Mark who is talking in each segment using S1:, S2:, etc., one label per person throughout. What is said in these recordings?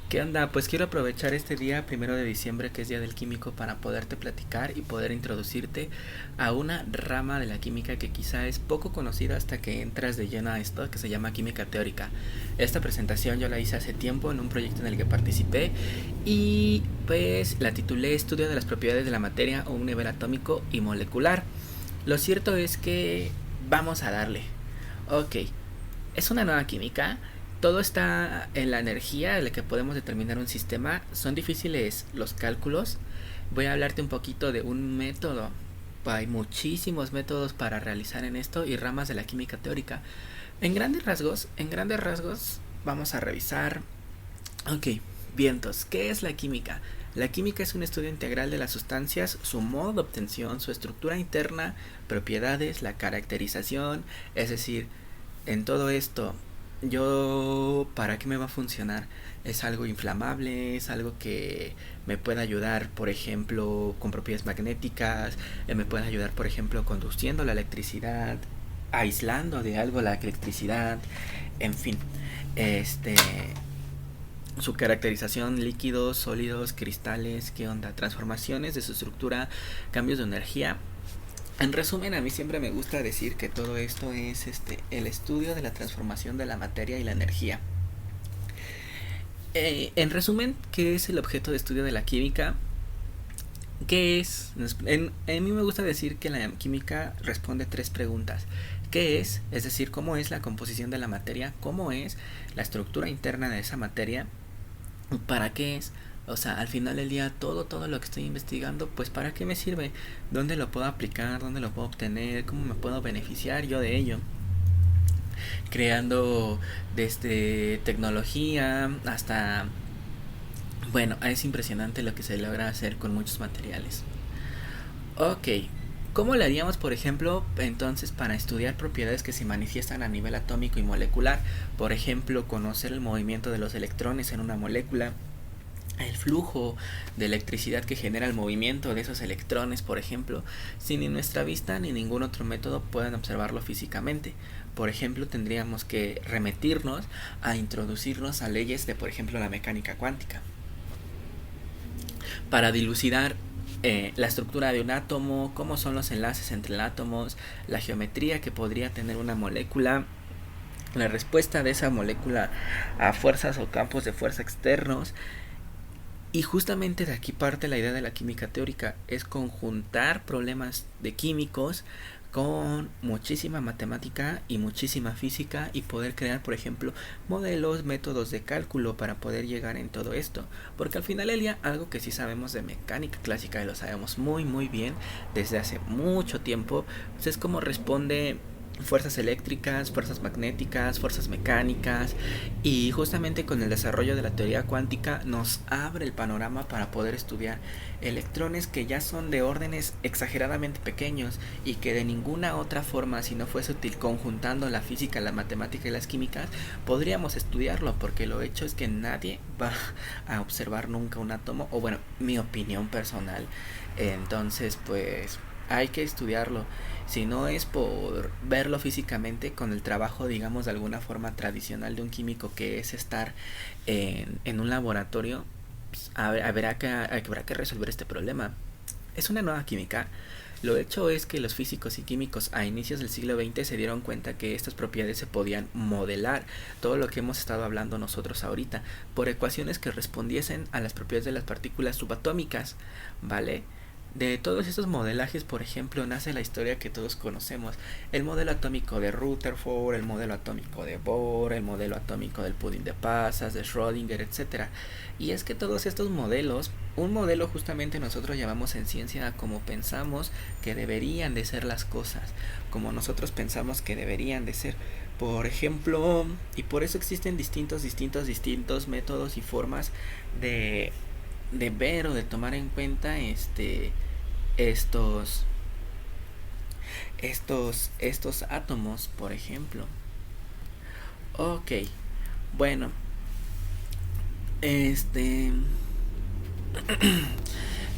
S1: ¿Qué onda? Pues quiero aprovechar este día, 1 de diciembre, que es Día del Químico, para poderte platicar y poder introducirte a una rama de la química que quizá es poco conocida hasta que entras de lleno a esto, que se llama química teórica. Esta presentación yo la hice hace tiempo en un proyecto en el que participé y pues la titulé Estudio de las propiedades de la materia a un nivel atómico y molecular. Lo cierto es que vamos a darle. Ok, es una nueva química. Todo está en la energía en la que podemos determinar un sistema. Son difíciles los cálculos. Voy a hablarte un poquito de un método. Hay muchísimos métodos para realizar en esto y ramas de la química teórica. En grandes rasgos, vamos a revisar. Ok, vientos. ¿Qué es la química? La química es un estudio integral de las sustancias, su modo de obtención, su estructura interna, propiedades, la caracterización, es decir, en todo esto, ¿para qué me va a funcionar? ¿Es algo inflamable? ¿Es algo que me puede ayudar, por ejemplo, con propiedades magnéticas? ¿Me puede ayudar, por ejemplo, conduciendo la electricidad? ¿Aislando de algo la electricidad? En fin, este... Su caracterización, líquidos, sólidos, cristales, ¿qué onda? Transformaciones de su estructura, cambios de energía. En resumen, a mí siempre me gusta decir que todo esto es el estudio de la transformación de la materia y la energía. En resumen, ¿qué es el objeto de estudio de la química? ¿Qué es? A mí me gusta decir que la química responde tres preguntas. ¿Qué es? Es decir, ¿cómo es la composición de la materia? ¿Cómo es la estructura interna de esa materia? ¿Para qué es? O sea, al final del día, todo lo que estoy investigando, pues ¿para qué me sirve? ¿Dónde lo puedo aplicar? ¿Dónde lo puedo obtener? ¿Cómo me puedo beneficiar yo de ello? Creando desde tecnología hasta... Bueno, es impresionante lo que se logra hacer con muchos materiales. Ok, ¿cómo le haríamos, por ejemplo, entonces para estudiar propiedades que se manifiestan a nivel atómico y molecular? Por ejemplo, conocer el movimiento de los electrones en una molécula, el flujo de electricidad que genera el movimiento de esos electrones, por ejemplo, si ni nuestra vista ni ningún otro método pueden observarlo físicamente. Por ejemplo, tendríamos que remitirnos a introducirnos a leyes de, por ejemplo, la mecánica cuántica para dilucidar la estructura de un átomo, cómo son los enlaces entre átomos, la geometría que podría tener una molécula, la respuesta de esa molécula a fuerzas o campos de fuerza externos. Y justamente de aquí parte la idea de la química teórica, es conjuntar problemas de químicos con muchísima matemática y muchísima física y poder crear, por ejemplo, modelos, métodos de cálculo para poder llegar en todo esto. Porque al final del día, algo que sí sabemos de mecánica clásica y lo sabemos muy bien desde hace mucho tiempo, pues es cómo responde fuerzas eléctricas, fuerzas magnéticas, fuerzas mecánicas, y justamente con el desarrollo de la teoría cuántica nos abre el panorama para poder estudiar electrones que ya son de órdenes exageradamente pequeños y que de ninguna otra forma, si no fuese útil conjuntando la física, la matemática y las químicas, podríamos estudiarlo, porque lo hecho es que nadie va a observar nunca un átomo, o bueno, mi opinión personal. Entonces, pues hay que estudiarlo. Si no es por verlo físicamente con el trabajo, digamos, de alguna forma tradicional de un químico, que es estar en un laboratorio, pues, habrá que resolver este problema. Es una nueva química. Lo hecho es que los físicos y químicos a inicios del siglo XX se dieron cuenta que estas propiedades se podían modelar, todo lo que hemos estado hablando nosotros ahorita, por ecuaciones que respondiesen a las propiedades de las partículas subatómicas, ¿vale? De todos estos modelajes, por ejemplo, nace la historia que todos conocemos. El modelo atómico de Rutherford, el modelo atómico de Bohr, el modelo atómico del pudín de pasas, de Schrödinger, etcétera. Y es que todos estos modelos, un modelo justamente nosotros llamamos en ciencia como pensamos que deberían de ser las cosas, como nosotros pensamos que deberían de ser. Por ejemplo, y por eso existen distintos métodos y formas de, de ver o de tomar en cuenta estos estos átomos, por ejemplo. Ok, bueno, este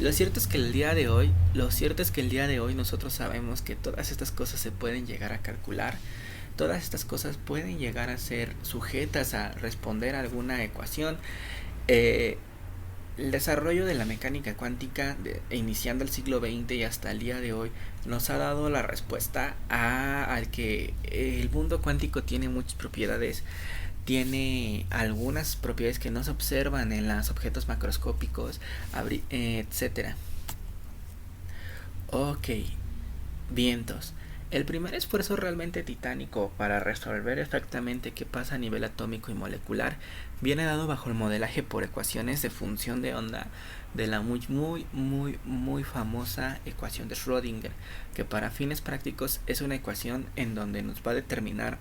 S1: lo cierto es que el día de hoy nosotros sabemos que todas estas cosas se pueden llegar a calcular. todas estas cosas pueden llegar a ser sujetas a responder a alguna ecuación. El desarrollo de la mecánica cuántica, iniciando el siglo XX y hasta el día de hoy, nos ha dado la respuesta al que el mundo cuántico tiene muchas propiedades. Tiene algunas propiedades que no se observan en los objetos macroscópicos, etcétera. Ok, vientos. El primer esfuerzo realmente titánico para resolver exactamente qué pasa a nivel atómico y molecular viene dado bajo el modelaje por ecuaciones de función de onda de la muy famosa ecuación de Schrödinger, que para fines prácticos es una ecuación en donde nos va a determinar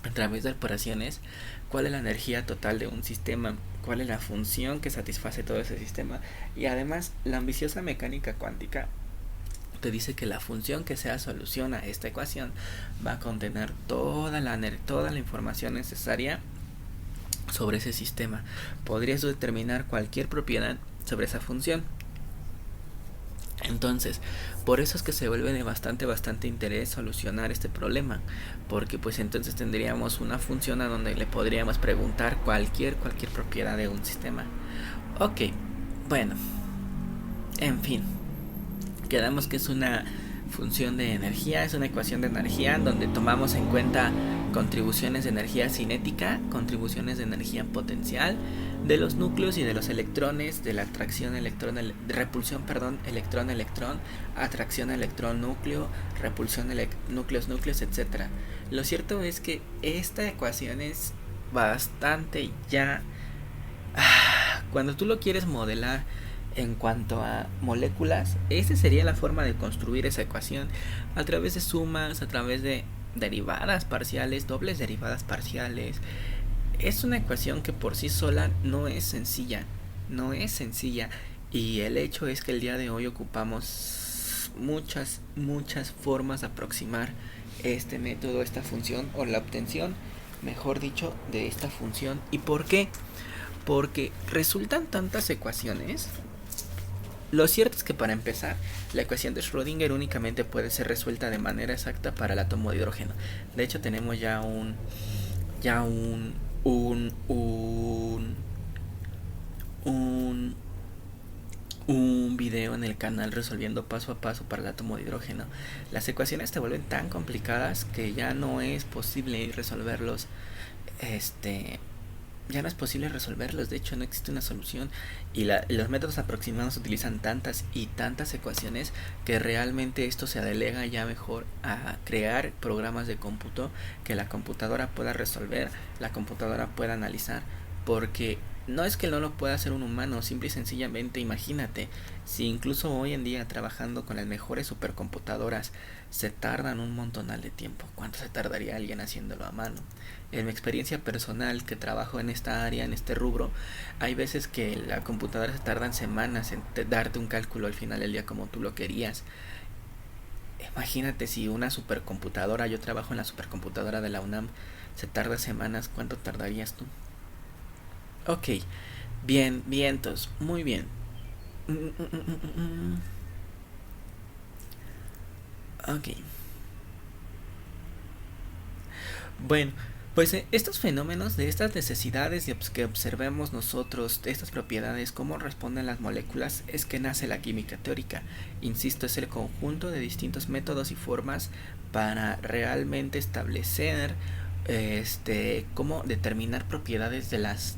S1: a través de operaciones cuál es la energía total de un sistema, cuál es la función que satisface todo ese sistema, y además la ambiciosa mecánica cuántica te dice que la función que sea solución a esta ecuación va a contener toda la información necesaria sobre ese sistema. Podrías determinar cualquier propiedad sobre esa función. Entonces, por eso es que se vuelve de bastante interés solucionar este problema, porque pues entonces tendríamos una función a donde le podríamos preguntar cualquier propiedad de un sistema. Ok, bueno, en fin, quedamos que es una función de energía, es una ecuación de energía donde tomamos en cuenta contribuciones de energía cinética, contribuciones de energía potencial de los núcleos y de los electrones, de la atracción repulsión, electrón-electrón, atracción electrón-núcleo, repulsión núcleos, etc. Lo cierto es que esta ecuación es bastante ya... Cuando tú lo quieres modelar en cuanto a moléculas, esa sería la forma de construir esa ecuación, a través de sumas, a través de derivadas parciales, dobles derivadas parciales. Es una ecuación que por sí sola no es sencilla, y el hecho es que el día de hoy ocupamos muchas formas de aproximar este método, esta función, o la obtención, mejor dicho, de esta función. ¿Y por qué? Porque resultan tantas ecuaciones. Lo cierto es que, para empezar, la ecuación de Schrödinger únicamente puede ser resuelta de manera exacta para el átomo de hidrógeno. De hecho, tenemos ya un video en el canal resolviendo paso a paso para el átomo de hidrógeno. Las ecuaciones te vuelven tan complicadas que ya no es posible resolverlos. Ya no es posible resolverlos, de hecho no existe una solución, y los métodos aproximados utilizan tantas ecuaciones que realmente esto se delega ya mejor a crear programas de cómputo que la computadora pueda resolver, la computadora pueda analizar, porque no es que no lo pueda hacer un humano, simple y sencillamente imagínate, si incluso hoy en día trabajando con las mejores supercomputadoras se tardan un montonal de tiempo, ¿cuánto se tardaría alguien haciéndolo a mano? En mi experiencia personal, que trabajo en esta área, en este rubro, hay veces que la computadora se tardan semanas en darte un cálculo al final del día como tú lo querías. Imagínate si una supercomputadora, yo trabajo en la supercomputadora de la UNAM, se tarda semanas, ¿cuánto tardarías tú? Ok, bien, vientos, muy bien. Ok. Bueno, pues estos fenómenos, de estas necesidades que observemos nosotros, de estas propiedades, cómo responden las moléculas, es que nace la química teórica. Insisto, es el conjunto de distintos métodos y formas para realmente establecer cómo determinar propiedades de las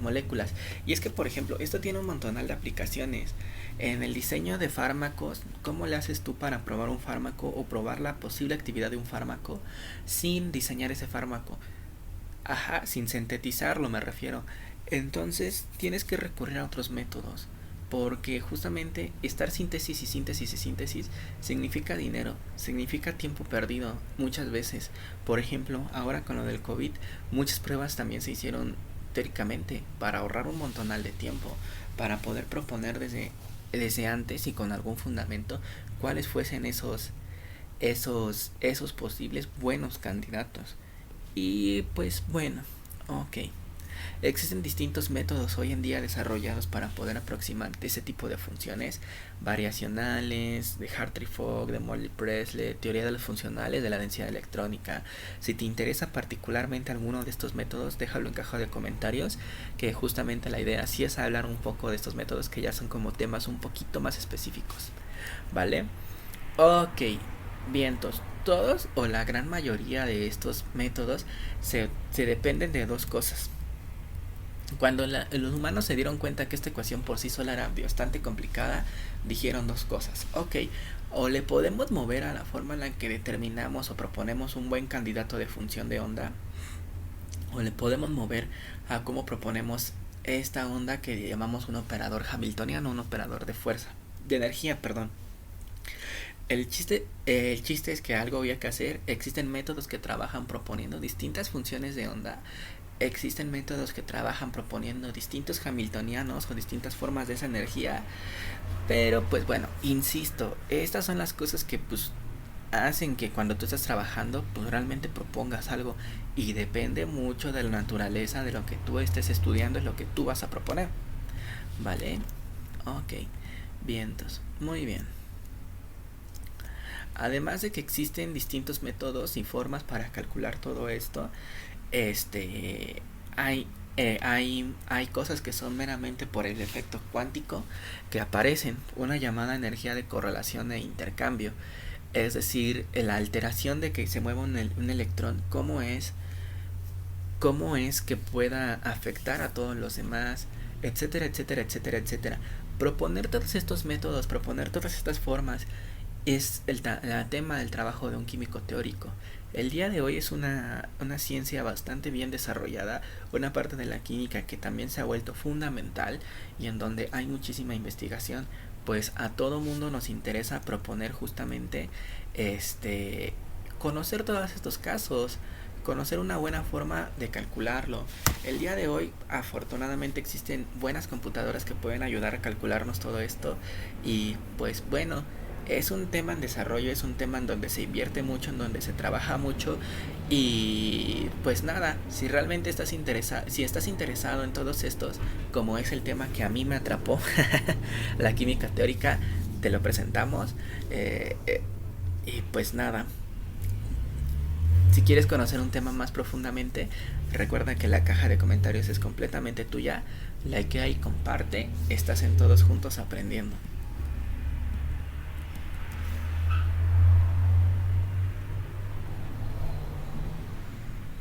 S1: moléculas. Y es que, por ejemplo, esto tiene un montonal de aplicaciones. En el diseño de fármacos, ¿cómo le haces tú para probar un fármaco o probar la posible actividad de un fármaco sin diseñar ese fármaco? Ajá, sin sintetizarlo me refiero. Entonces tienes que recurrir a otros métodos, porque justamente estar síntesis significa dinero, significa tiempo perdido muchas veces. Por ejemplo, ahora con lo del COVID, muchas pruebas también se hicieron teóricamente para ahorrar un montonal de tiempo, para poder proponer desde antes y con algún fundamento cuáles fuesen esos posibles buenos candidatos. Y pues bueno, ok. Existen distintos métodos hoy en día desarrollados para poder aproximar ese tipo de funciones variacionales, de Hartree-Fock, de Morley-Presley, teoría de los funcionales, de la densidad electrónica. Si te interesa particularmente alguno de estos métodos, déjalo en caja de comentarios, que justamente la idea sí es hablar un poco de estos métodos que ya son como temas un poquito más específicos, ¿vale? Ok, vientos. Todos o la gran mayoría de estos métodos se dependen de dos cosas. Cuando los humanos se dieron cuenta que esta ecuación por sí sola era bastante complicada, dijeron dos cosas. Ok, o le podemos mover a la forma en la que determinamos o proponemos un buen candidato de función de onda, o le podemos mover a cómo proponemos esta onda que llamamos un operador hamiltoniano, un operador de fuerza, de energía, perdón. El chiste es que algo había que hacer. Existen métodos que trabajan proponiendo distintas funciones de onda. Existen métodos que trabajan proponiendo distintos hamiltonianos o distintas formas de esa energía. Pero pues bueno, insisto, estas son las cosas que pues hacen que cuando tú estás trabajando pues realmente propongas algo. Y depende mucho de la naturaleza de lo que tú estés estudiando, es lo que tú vas a proponer. ¿Vale? Ok. Vientos. Muy bien. Además de que existen distintos métodos y formas para calcular todo esto, hay, hay cosas que son meramente por el efecto cuántico que aparecen, una llamada energía de correlación e intercambio, es decir, la alteración de que se mueva un electrón, cómo es que pueda afectar a todos los demás, etcétera, etcétera, etcétera, etcétera. Proponer todos estos métodos, proponer todas estas formas es el tema del trabajo de un químico teórico. El día de hoy es una ciencia bastante bien desarrollada, una parte de la química que también se ha vuelto fundamental y en donde hay muchísima investigación, pues a todo mundo nos interesa proponer justamente conocer todos estos casos, conocer una buena forma de calcularlo. El día de hoy afortunadamente existen buenas computadoras que pueden ayudar a calcularnos todo esto y pues bueno, es un tema en desarrollo, es un tema en donde se invierte mucho, en donde se trabaja mucho y pues nada, si realmente si estás interesado en todos estos, como es el tema que a mí me atrapó, la química teórica, te lo presentamos y pues nada. Si quieres conocer un tema más profundamente, recuerda que la caja de comentarios es completamente tuya. Likea y comparte. Estás en Todos Juntos Aprendiendo.